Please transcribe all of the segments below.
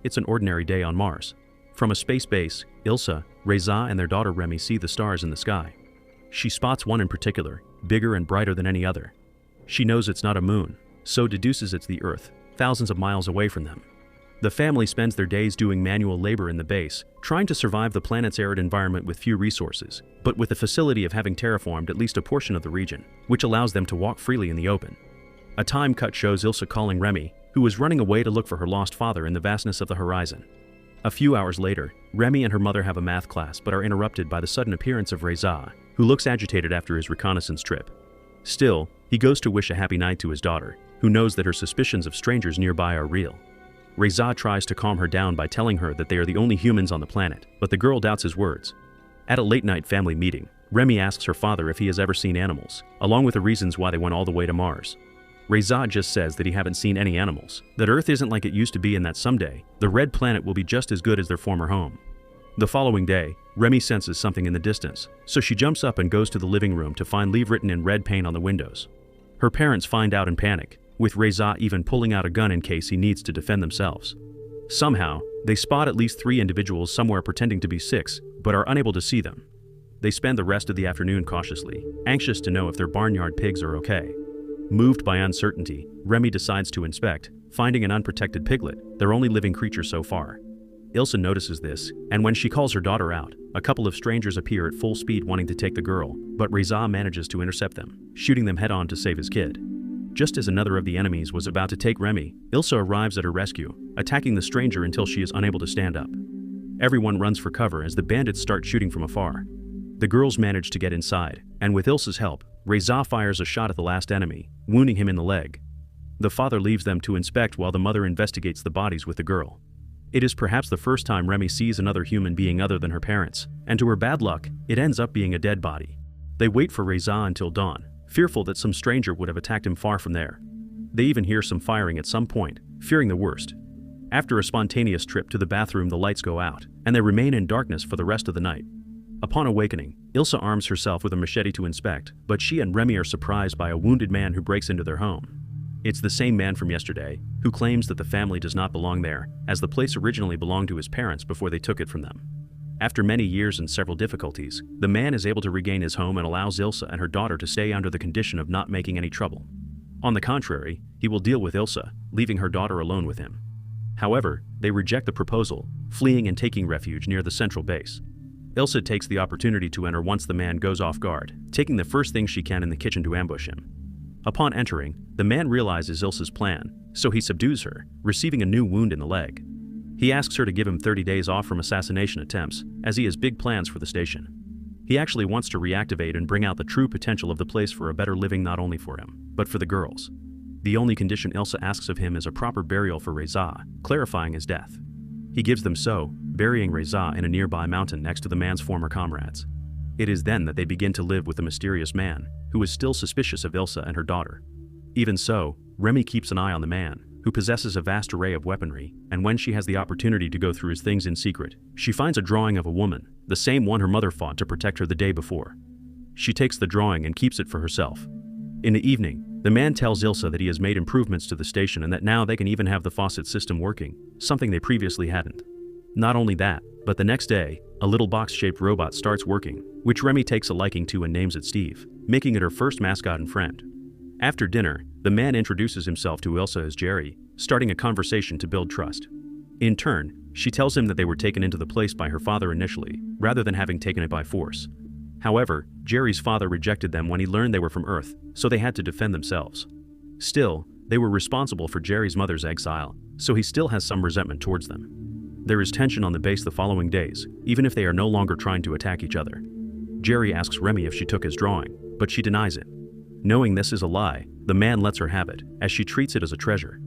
It's an ordinary day on Mars. From a space base, Ilsa, Reza and their daughter Remy see the stars in the sky. She spots one in particular, bigger and brighter than any other. She knows it's not a moon, so deduces it's the Earth, thousands of miles away from them. The family spends their days doing manual labor in the base, trying to survive the planet's arid environment with few resources, but with the facility of having terraformed at least a portion of the region, which allows them to walk freely in the open. A time cut shows Ilsa calling Remy, who is running away to look for her lost father in the vastness of the horizon. A few hours later, Remy and her mother have a math class but are interrupted by the sudden appearance of Reza, who looks agitated after his reconnaissance trip. Still, he goes to wish a happy night to his daughter, who knows that her suspicions of strangers nearby are real. Reza tries to calm her down by telling her that they are the only humans on the planet, but the girl doubts his words. At a late-night family meeting, Remy asks her father if he has ever seen animals, along with the reasons why they went all the way to Mars. Reza just says that he haven't seen any animals, that Earth isn't like it used to be and that someday, the red planet will be just as good as their former home. The following day, Remy senses something in the distance, so she jumps up and goes to the living room to find "Leave" written in red paint on the windows. Her parents find out and panic, with Reza even pulling out a gun in case he needs to defend themselves. Somehow, they spot at least 3 individuals somewhere pretending to be 6, but are unable to see them. They spend the rest of the afternoon cautiously, anxious to know if their barnyard pigs are okay. Moved by uncertainty, Remy decides to inspect, finding an unprotected piglet, their only living creature so far. Ilsa notices this, and when she calls her daughter out, a couple of strangers appear at full speed wanting to take the girl, but Reza manages to intercept them, shooting them head-on to save his kid. Just as another of the enemies was about to take Remy, Ilsa arrives at her rescue, attacking the stranger until she is unable to stand up. Everyone runs for cover as the bandits start shooting from afar. The girls manage to get inside, and with Ilsa's help, Reza fires a shot at the last enemy, wounding him in the leg. The father leaves them to inspect while the mother investigates the bodies with the girl. It is perhaps the first time Remy sees another human being other than her parents, and to her bad luck, it ends up being a dead body. They wait for Reza until dawn, fearful that some stranger would have attacked him far from there. They even hear some firing at some point, fearing the worst. After a spontaneous trip to the bathroom, the lights go out, and they remain in darkness for the rest of the night. Upon awakening, Ilsa arms herself with a machete to inspect, but she and Remy are surprised by a wounded man who breaks into their home. It's the same man from yesterday, who claims that the family does not belong there, as the place originally belonged to his parents before they took it from them. After many years and several difficulties, the man is able to regain his home and allows Ilsa and her daughter to stay under the condition of not making any trouble. On the contrary, he will deal with Ilsa, leaving her daughter alone with him. However, they reject the proposal, fleeing and taking refuge near the central base. Ilsa takes the opportunity to enter once the man goes off guard, taking the first thing she can in the kitchen to ambush him. Upon entering, the man realizes Ilsa's plan, so he subdues her, receiving a new wound in the leg. He asks her to give him 30 days off from assassination attempts, as he has big plans for the station. He actually wants to reactivate and bring out the true potential of the place for a better living not only for him, but for the girls. The only condition Ilsa asks of him is a proper burial for Reza, clarifying his death. He gives them so, burying Reza in a nearby mountain next to the man's former comrades. It is then that they begin to live with the mysterious man, who is still suspicious of Ilsa and her daughter. Even so, Remy keeps an eye on the man, who possesses a vast array of weaponry, and when she has the opportunity to go through his things in secret, she finds a drawing of a woman, the same one her mother fought to protect her the day before. She takes the drawing and keeps it for herself. In the evening, the man tells Ilsa that he has made improvements to the station and that now they can even have the faucet system working, something they previously hadn't. Not only that, but the next day, a little box-shaped robot starts working, which Remy takes a liking to and names it Steve, making it her first mascot and friend. After dinner, the man introduces himself to Ilsa as Jerry, starting a conversation to build trust. In turn, she tells him that they were taken into the place by her father initially, rather than having taken it by force. However, Jerry's father rejected them when he learned they were from Earth, so they had to defend themselves. Still, they were responsible for Jerry's mother's exile, so he still has some resentment towards them. There is tension on the base the following days, even if they are no longer trying to attack each other. Jerry asks Remy if she took his drawing, but she denies it. Knowing this is a lie, the man lets her have it, as she treats it as a treasure.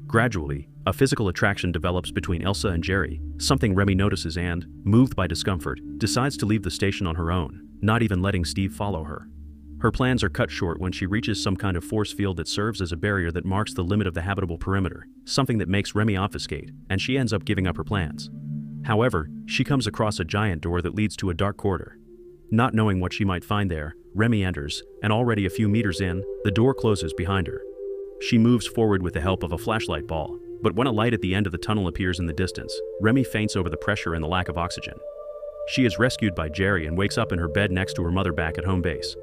Gradually, a physical attraction develops between Ilsa and Jerry, something Remy notices and, moved by discomfort, decides to leave the station on her own, not even letting Steve follow her. Her plans are cut short when she reaches some kind of force field that serves as a barrier that marks the limit of the habitable perimeter, something that makes Remy obfuscate, and she ends up giving up her plans. However, she comes across a giant door that leads to a dark corridor. Not knowing what she might find there, Remy enters, and already a few meters in, the door closes behind her. She moves forward with the help of a flashlight ball, But when a light at the end of the tunnel appears in the distance, Remy faints over the pressure and the lack of oxygen. She is rescued by Jerry and wakes up in her bed next to her mother back at home base.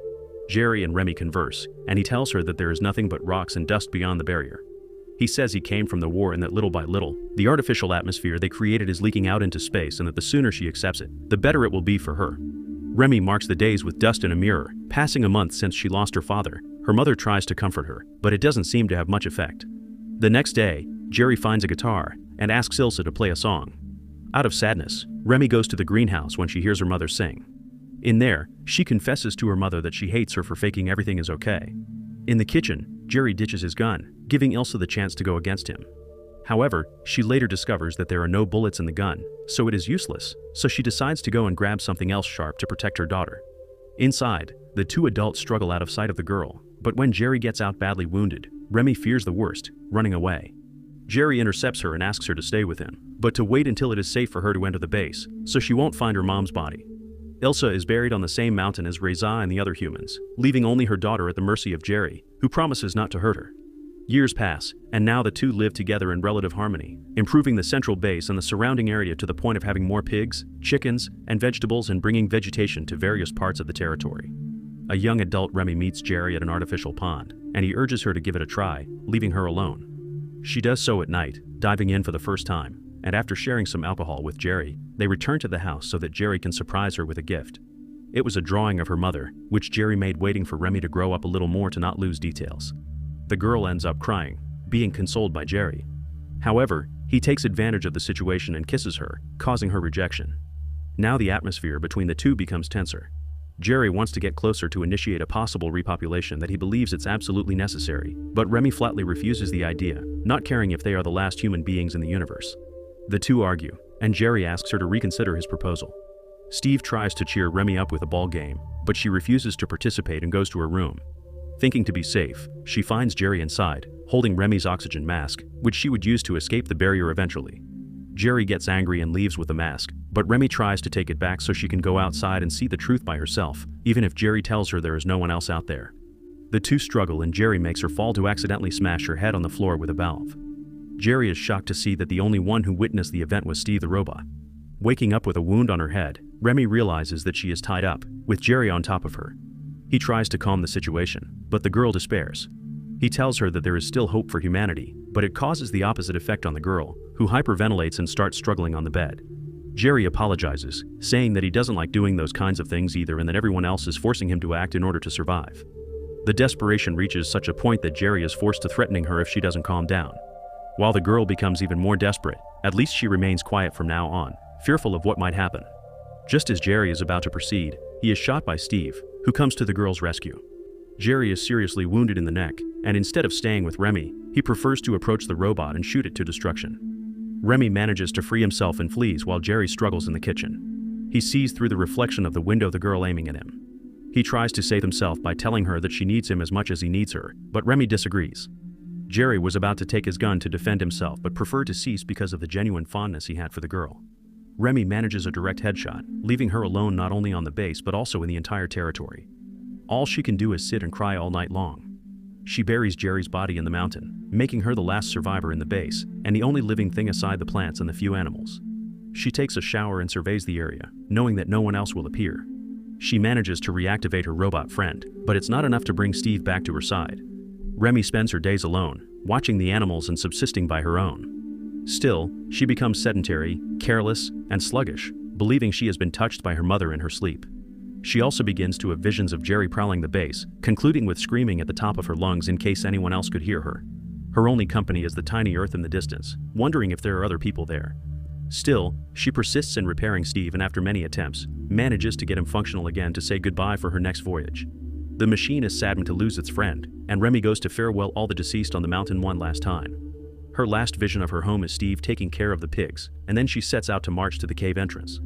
Jerry and Remy converse, and he tells her that there is nothing but rocks and dust beyond the barrier. He says he came from the war and that little by little, the artificial atmosphere they created is leaking out into space and that the sooner she accepts it, the better it will be for her. Remy marks the days with dust in a mirror, passing a month since she lost her father. Her mother tries to comfort her, but it doesn't seem to have much effect. The next day, Jerry finds a guitar and asks Ilsa to play a song. Out of sadness, Remy goes to the greenhouse when she hears her mother sing. In there, she confesses to her mother that she hates her for faking everything is okay. In the kitchen, Jerry ditches his gun, giving Ilsa the chance to go against him. However, she later discovers that there are no bullets in the gun, so it is useless, so she decides to go and grab something else sharp to protect her daughter. Inside, the two adults struggle out of sight of the girl, but when Jerry gets out badly wounded, Remy fears the worst, running away. Jerry intercepts her and asks her to stay with him, but to wait until it is safe for her to enter the base, so she won't find her mom's body. Ilsa is buried on the same mountain as Reza and the other humans, leaving only her daughter at the mercy of Jerry, who promises not to hurt her. Years pass, and now the two live together in relative harmony, improving the central base and the surrounding area to the point of having more pigs, chickens, and vegetables and bringing vegetation to various parts of the territory. A young adult Remy meets Jerry at an artificial pond, and he urges her to give it a try, leaving her alone. She does so at night, diving in for the first time, and after sharing some alcohol with Jerry, they return to the house so that Jerry can surprise her with a gift. It was a drawing of her mother, which Jerry made waiting for Remy to grow up a little more to not lose details. The girl ends up crying, being consoled by Jerry. However, he takes advantage of the situation and kisses her, causing her rejection. Now the atmosphere between the two becomes tenser. Jerry wants to get closer to initiate a possible repopulation that he believes it's absolutely necessary, but Remy flatly refuses the idea, not caring if they are the last human beings in the universe. The two argue, and Jerry asks her to reconsider his proposal. Steve tries to cheer Remy up with a ball game, but she refuses to participate and goes to her room. Thinking to be safe, she finds Jerry inside, holding Remy's oxygen mask, which she would use to escape the barrier eventually. Jerry gets angry and leaves with the mask, but Remy tries to take it back so she can go outside and see the truth by herself, even if Jerry tells her there is no one else out there. The two struggle and Jerry makes her fall to accidentally smash her head on the floor with a valve. Jerry is shocked to see that the only one who witnessed the event was Steve the robot. Waking up with a wound on her head, Remy realizes that she is tied up, with Jerry on top of her. He tries to calm the situation, but the girl despairs. He tells her that there is still hope for humanity, but it causes the opposite effect on the girl, who hyperventilates and starts struggling on the bed. Jerry apologizes, saying that he doesn't like doing those kinds of things either and that everyone else is forcing him to act in order to survive. The desperation reaches such a point that Jerry is forced to threatening her if she doesn't calm down. While the girl becomes even more desperate, at least she remains quiet from now on, fearful of what might happen. Just as Jerry is about to proceed, he is shot by Steve, who comes to the girl's rescue. Jerry is seriously wounded in the neck, and instead of staying with Remy, he prefers to approach the robot and shoot it to destruction. Remy manages to free himself and flees while Jerry struggles in the kitchen. He sees through the reflection of the window the girl aiming at him. He tries to save himself by telling her that she needs him as much as he needs her, but Remy disagrees. Jerry was about to take his gun to defend himself but preferred to cease because of the genuine fondness he had for the girl. Remy manages a direct headshot, leaving her alone not only on the base but also in the entire territory. All she can do is sit and cry all night long. She buries Jerry's body in the mountain, making her the last survivor in the base and the only living thing aside the plants and the few animals. She takes a shower and surveys the area, knowing that no one else will appear. She manages to reactivate her robot friend, but it's not enough to bring Steve back to her side. Remy spends her days alone, watching the animals and subsisting by her own. Still, she becomes sedentary, careless, and sluggish, believing she has been touched by her mother in her sleep. She also begins to have visions of Jerry prowling the base, concluding with screaming at the top of her lungs in case anyone else could hear her. Her only company is the tiny Earth in the distance, wondering if there are other people there. Still, she persists in repairing Steve and after many attempts, manages to get him functional again to say goodbye for her next voyage. The machine is saddened to lose its friend, and Remy goes to farewell all the deceased on the mountain one last time. Her last vision of her home is Steve taking care of the pigs, and then she sets out to march to the cave entrance.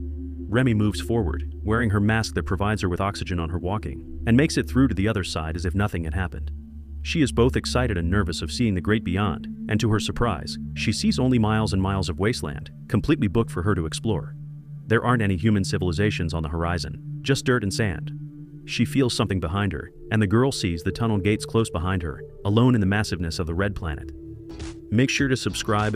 Remy moves forward, wearing her mask that provides her with oxygen on her walking, and makes it through to the other side as if nothing had happened. She is both excited and nervous of seeing the great beyond, and to her surprise, she sees only miles and miles of wasteland, completely booked for her to explore. There aren't any human civilizations on the horizon, just dirt and sand. She feels something behind her, and the girl sees the tunnel gates close behind her, alone in the massiveness of the red planet. Make sure to subscribe